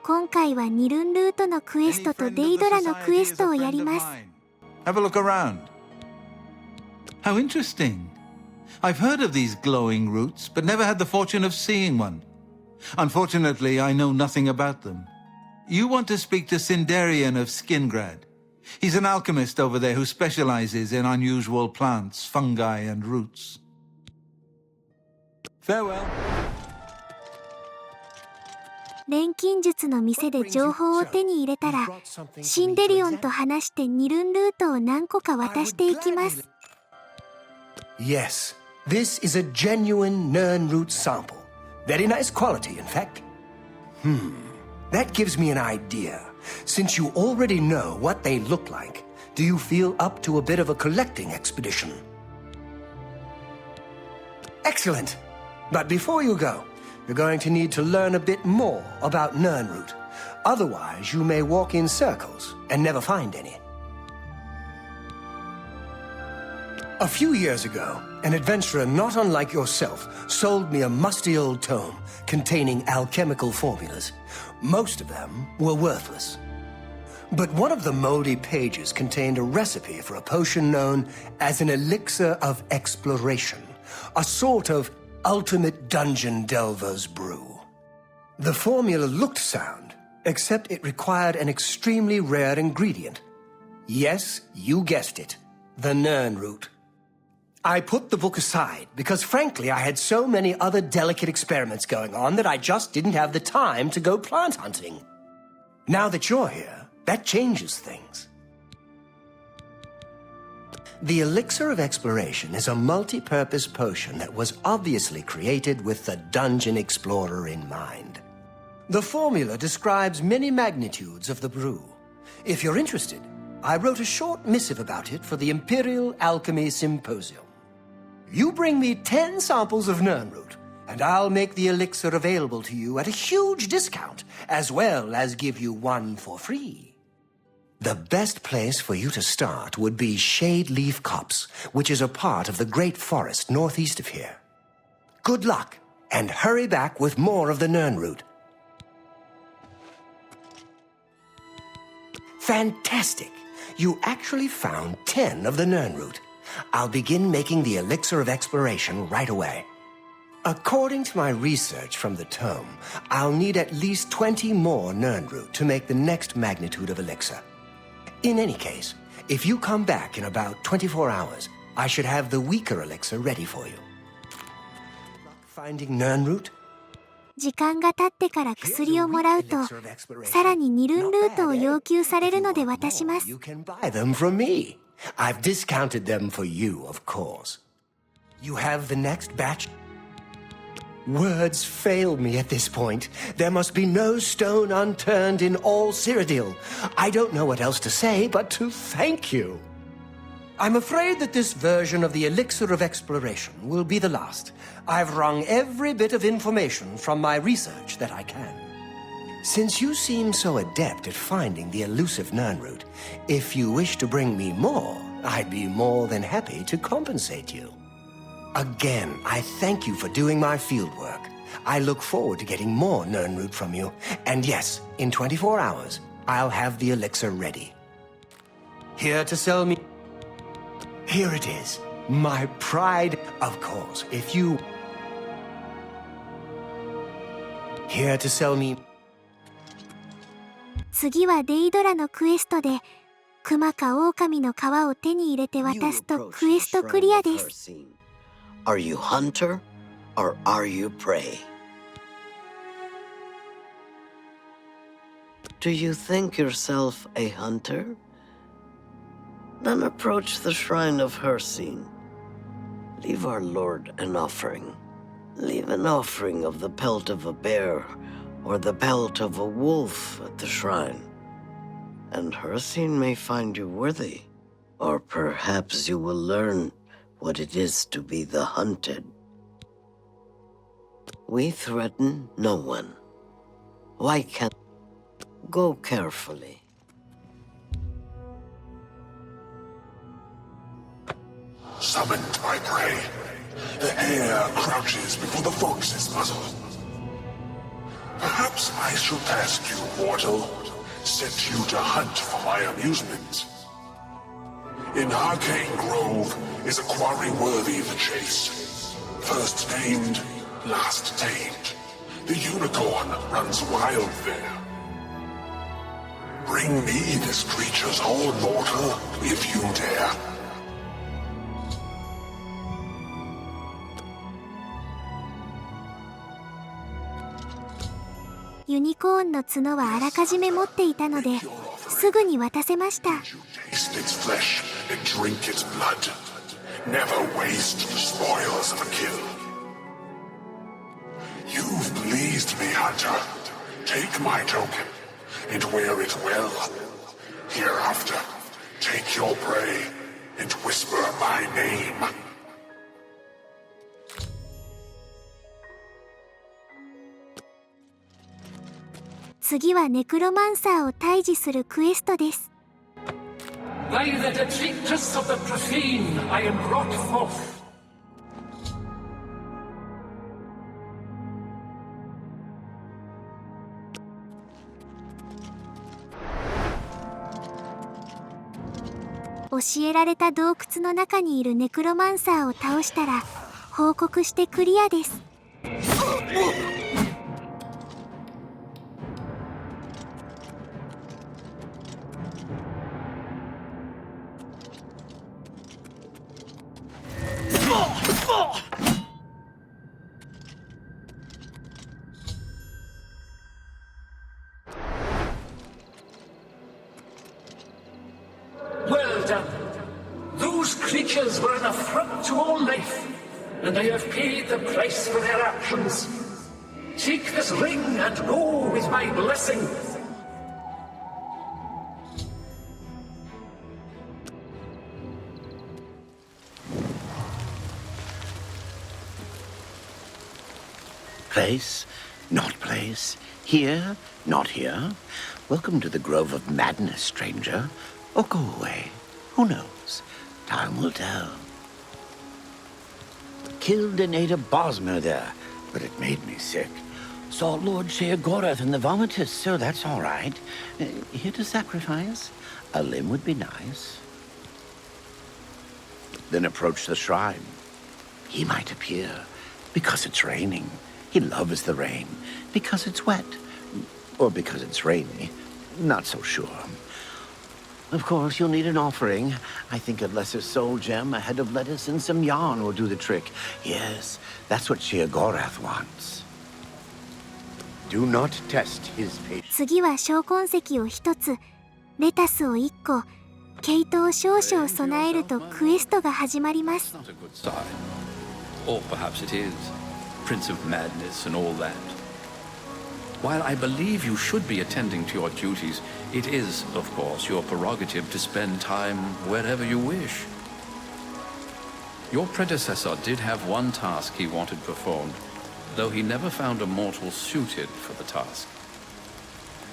今回はニルンルートのクエストとデイドラのクエストをやります。Have a look around. How interesting. I've heard of these glowing roots, but never had the fortune of seeing one. Unfortunately, I know nothing about them. You want to speak to Sindarian of Skingrad. He's an alchemist over there who specializes in unusual plants, fungi, and roots. Farewell. 錬金術の店で情報を手に入れたら、シンデリオンと話してニルンルートを何個か渡していきます。Yes, this is a genuine Nern root sample. Very nice quality, in fact. That gives me an idea. Since you already know what they look like, do you feel up to a bit of a collecting expedition? Excellent. But before you go, you're going to need to learn a bit more about Nernroot. Otherwise, you may walk in circles and never find any. A few years ago, an adventurer not unlike yourself sold me a musty old tome containing alchemical formulas. Most of them were worthless. But one of the moldy pages contained a recipe for a potion known as an elixir of exploration, a sort of ultimate dungeon delver's brew. The formula looked sound, except it required an extremely rare ingredient. Yes, you guessed it, the Nern root. I put the book aside because, frankly, I had so many other delicate experiments going on that I just didn't have the time to go plant hunting. Now that you're here, that changes things. The Elixir of Exploration is a multi-purpose potion that was obviously created with the Dungeon Explorer in mind. The formula describes many magnitudes of the brew. If you're interested, I wrote a short missive about it for the Imperial Alchemy Symposium. You bring me 10 samples of Nernroot, and I'll make the elixir available to you at a huge discount, as well as give you one for free. The best place for you to start would be Shade Leaf Copse, which is a part of the Great Forest northeast of here. Good luck, and hurry back with more of the Nernroot. Fantastic! You actually found 10 of the Nernroot. I'll begin making the Elixir of Exploration right away. According to my research from the tome, I'll need at least 20 more Nernroot to make the next magnitude of elixir. In any case, if you come back in about 24 hours, I should have the weaker elixir ready for you. Finding Nernroot? 時間が経ってから薬をもらうと、さらにニルンルートを要求されるので渡します。You can buy them from me. I've discounted them for you, of course. You have the next batch? Words fail me at this point. There must be no stone unturned in all Cyrodiil. I don't know what else to say but to thank you. I'm afraid that this version of the Elixir of Exploration will be the last. I've wrung every bit of information from my research that I can. Since you seem so adept at finding the elusive Nernroot, if you wish to bring me more, I'd be more than happy to compensate you. Again, I thank you for doing my fieldwork. I look forward to getting more Nernroot from you. And yes, in 24 hours, I'll have the elixir ready. Here to sell me... Here it is. My pride, of course, if you... Here to sell me... 次はデイドラのクエストで、熊か狼の皮を手に入れて渡すとクエストクリアです。Are you hunter or are you prey? Do you think yourself a hunter? Then approach the shrine of Harsine. Leave our lord an offering. Leave an offering of the pelt of a bear or the pelt of a wolf at the shrine. And Harsine may find you worthy. Or perhaps you will learn what it is to be the hunted. We threaten no one. Why can't... Go carefully. Summoned by prey. The hare crouches before the fox's muzzle. Perhaps I shall task you, mortal. Set you to hunt for my amusement. In Arcane Grove is a quarry worthy the chase. First named, last tamed. The unicorn runs wild there. Bring me this creature's horn, mortal, if you dare. ユニコーンの角はあらかじめ持っていたので、すぐに渡せました。Taste its flesh and drink its blood. Never waste the spoils of a kill. You've pleased me, hunter. Take my token and wear it well. Hereafter, take your prey and whisper my name. 次はネクロマンサーを退治するクエストです。By the detritus of the profane, I am brought forth. 教えられた洞窟の中にいるネクロマンサーを倒したら報告してクリアです。Well done. Those creatures were an affront to all life, and I have paid the price for their actions. Take this ring and go with my blessing. Place, not place. Here, not here. Welcome to the Grove of Madness, stranger. Or go away. Who knows? Time will tell. Killed and ate a Bosmer there, but it made me sick. Saw Lord Sheogorath in the vomitus, so that's all right. Here to sacrifice? A limb would be nice. Then approach the shrine. He might appear because it's raining. He loves the rain because it's wet. Or because it's rainy. Not so sure. Of course, you'll need an offering. I think a lesser soul gem, a head of lettuce, and some yarn will do the trick. Yes, that's what Sheogorath wants. Do not test his patience. 次は小痕跡を1つ、レタスを1個、毛糸を少々備えるとクエストが始まります。 Not a good sign. Or perhaps it is. Prince of Madness and all that. While I believe you should be attending to your duties, it is, of course, your prerogative to spend time wherever you wish. Your predecessor did have one task he wanted performed, though he never found a mortal suited for the task.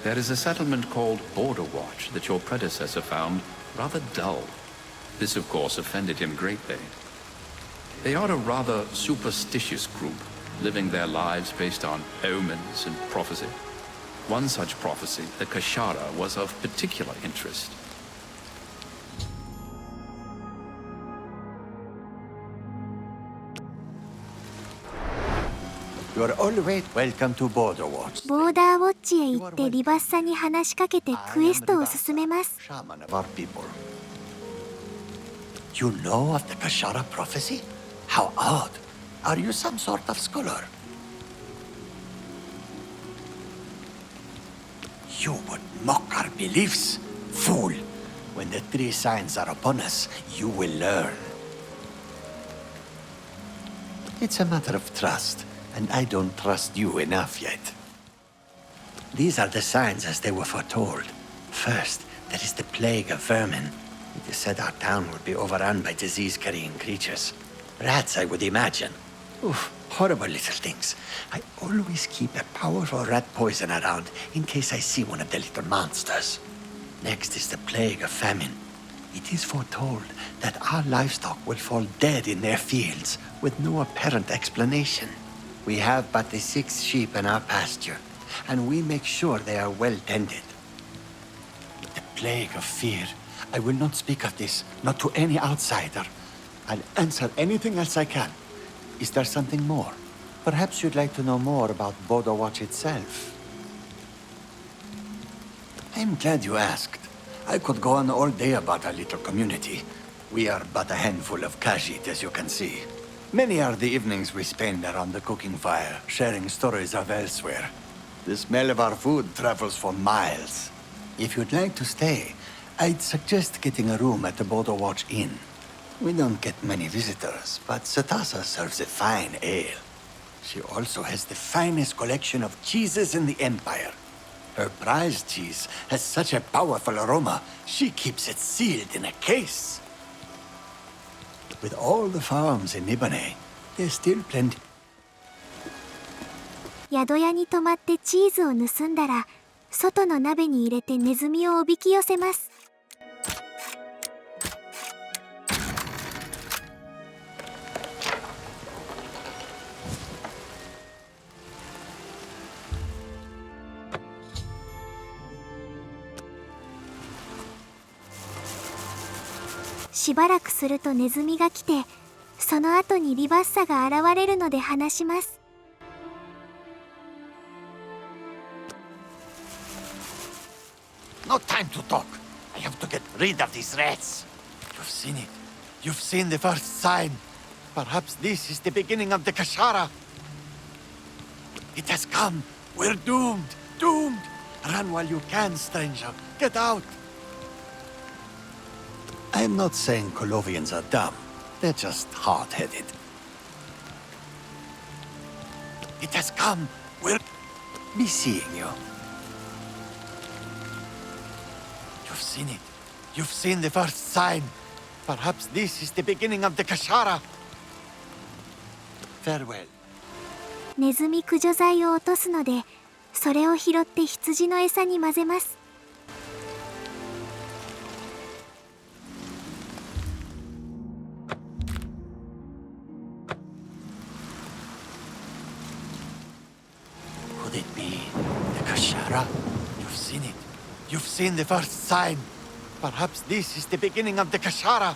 There is a settlement called Border Watch that your predecessor found rather dull. This, of course, offended him greatly. They are a rather superstitious group, living their lives based on omens and prophecy. One such prophecy, the Kashara, was of particular interest. You are always welcome to Border Watch. ボーダーウォッチへ行ってリバッサに話しかけてクエストを進めます。 Shaman of our people. You know of the Kashara prophecy? How odd. Are you some sort of scholar? You would mock our beliefs, fool. When the three signs are upon us, you will learn. It's a matter of trust, and I don't trust you enough yet. These are the signs as they were foretold. First, there is the plague of vermin. It is said our town will be overrun by disease-carrying creatures. Rats, I would imagine. Oof, horrible little things. I always keep a powerful rat poison around in case I see one of the little monsters. Next is the plague of famine. It is foretold that our livestock will fall dead in their fields with no apparent explanation. We have but the 6 sheep in our pasture. and we make sure they are well tended. The plague of fear. I will not speak of this, not to any outsider. I'll answer anything else I can. Is there something more? Perhaps you'd like to know more about Border Watch itself. I'm glad you asked. I could go on all day about our little community. We are but a handful of Khajiit, as you can see. Many are the evenings we spend around the cooking fire, sharing stories of elsewhere. The smell of our food travels for miles. If you'd like to stay, I'd suggest getting a room at the Border Watch Inn. We don't get many visitors, but Satasa serves a fine ale. She also has the finest collection of cheeses in the Empire. Her prize cheese has such a powerful aroma, she keeps it sealed in a case. With all the farms in Nibane, there's still plenty. 宿屋に泊まってチーズを盗んだら、外の鍋に入れてネズミをおびき寄せます。しばらくするとネズミが来て、その後にリバッサが現れるので話します。No time to talk. I have to get rid of these rats. You've seen it. You've seen the first sign. Perhaps this is the beginning of the Kashara. It has come. We're doomed. Doomed. Run while you can, stranger. Get out. I'm not saying Colovians are dumb. They're just hard-headed. It has come. We'll be seeing you. You've seen it. You've seen the first sign. Perhaps this is the beginning of the Kashara. Farewell. ネズミ駆除剤を落とすので、それを拾って羊の餌に混ぜます。Could it be the Kashara? You've seen it. You've seen the first sign. Perhaps this is the beginning of the Kashara.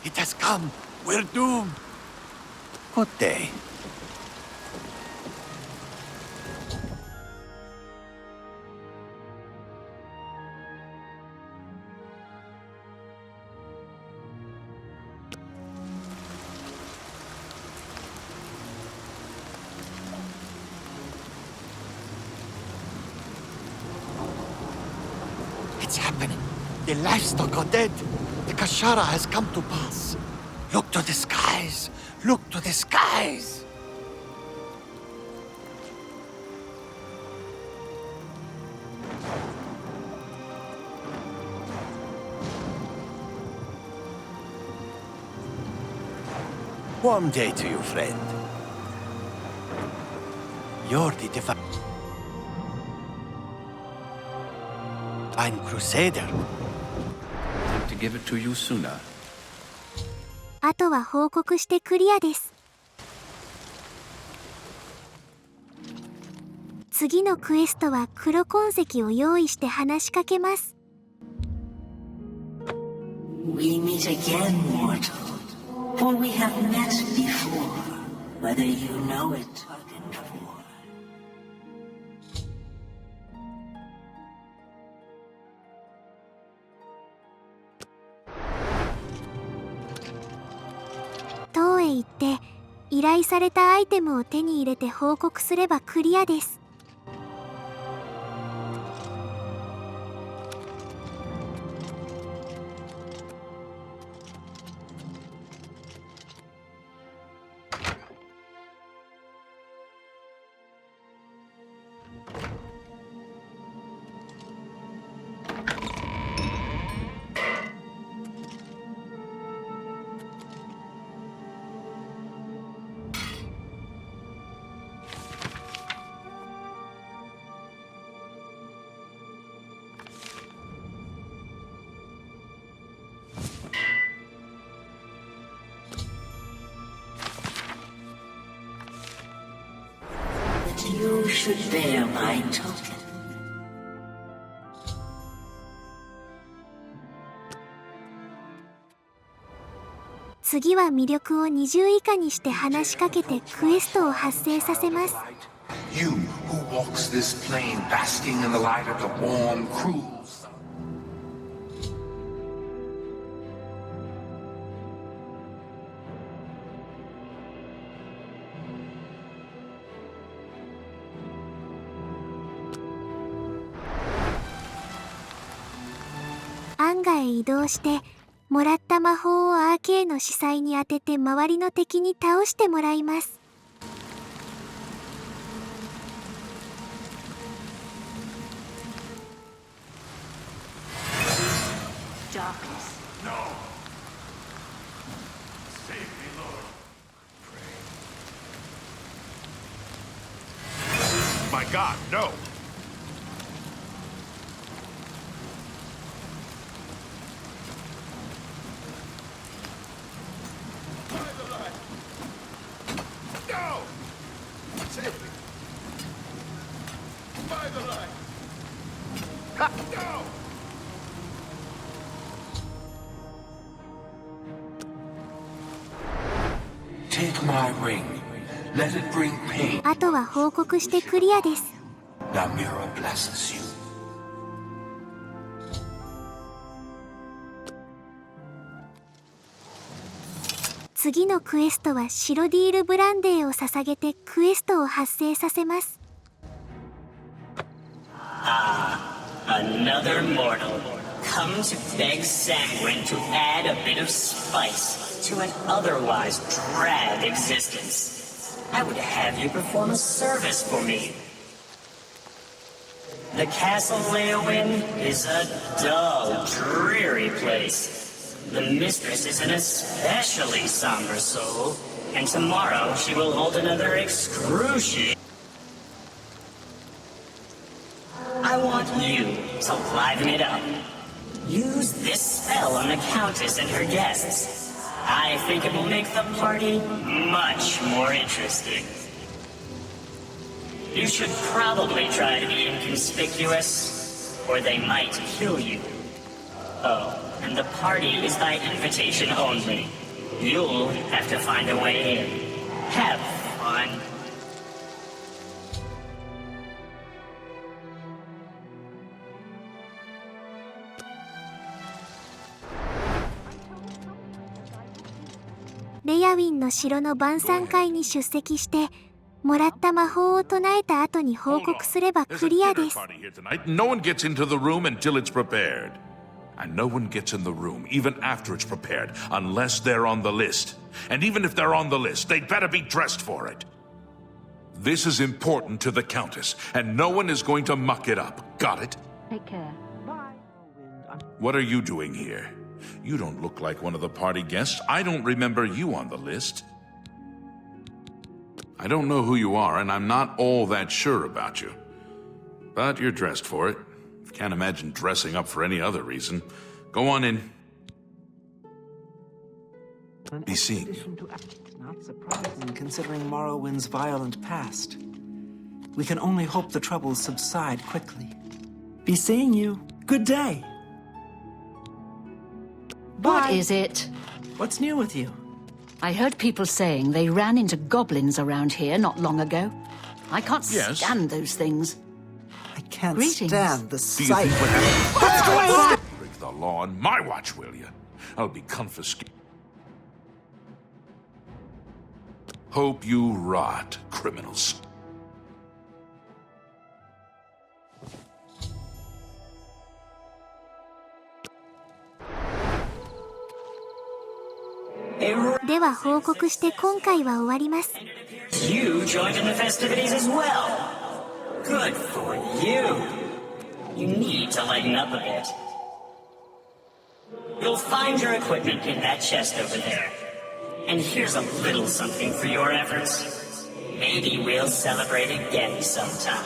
It has come. We're doomed. Good day. It's happening. The livestock are dead. The Kashara has come to pass. Look to the skies. Look to the skies. Warm day to you, friend. You're the divine Crusader. To give it to you sooner. あとは報告してクリアです。次のクエストは黒痕跡を用意して話しかけます。We meet again, mortal. For we have met before, whether you know it or not. 塔へ行って依頼されたアイテムを手に入れて報告すればクリアです。You should bear my token. 次は魅力を20以下にして話しかけてクエストを発生させます。You who walks this plain, basking in the light of the warm, cruel sun. アンガへ移動してもらった魔法をアーケーの司祭に当てて周りの敵に倒してもらいます。My God, no! Take my ring. Let it bring pain. あとは報告してクリアです。The mirror blesses you. 次のクエストは白ディールブランデーを捧げてクエストを発生させます。Another mortal, come to beg Sanguine to add a bit of spice to an otherwise drab existence. I would have you perform a service for me. The castle Leowin is a dull, dreary place. The mistress is an especially somber soul, and tomorrow she will hold another excruciating. I want you to liven it up. Use this spell on the Countess and her guests. I think it will make the party much more interesting. You should probably try to be inconspicuous, or they might kill you. Oh, and the party is by invitation only. You'll have to find a way in. Have fun. レヤウィンの城の晩餐会に出席してもらった魔法を唱えた後に報告すればクリアです。 No one gets into the room until it's prepared. And no one gets in the room, even after it's prepared, unless they're on the list. And even if they're on the list, they'd better be dressed for it. This is important to the Countess, and no one is going to muck it up. Got it? Take care. Bye. What are you doing here? You don't look like one of the party guests. I don't remember you on the list. I don't know who you are, and I'm not all that sure about you. But you're dressed for it. Can't imagine dressing up for any other reason. Go on in. Be seen. Not surprising considering Morrowind's violent past. We can only hope the troubles subside quickly. Be seeing you. Good day. What is it? What's new with you? I heard people saying they ran into goblins around here not long ago. I can't stand those things. I can't Greetings. stand the Do you sight. think What's going on? Break the law on my watch, will you? I'll be confiscated. Hope you rot, criminals. A では報告して今回は終わります。 You joined in the festivities as well. Good for you. You need to lighten up a bit. You'll find your equipment in that chest over there. And here's a little something for your efforts. Maybe we'll celebrate again sometime.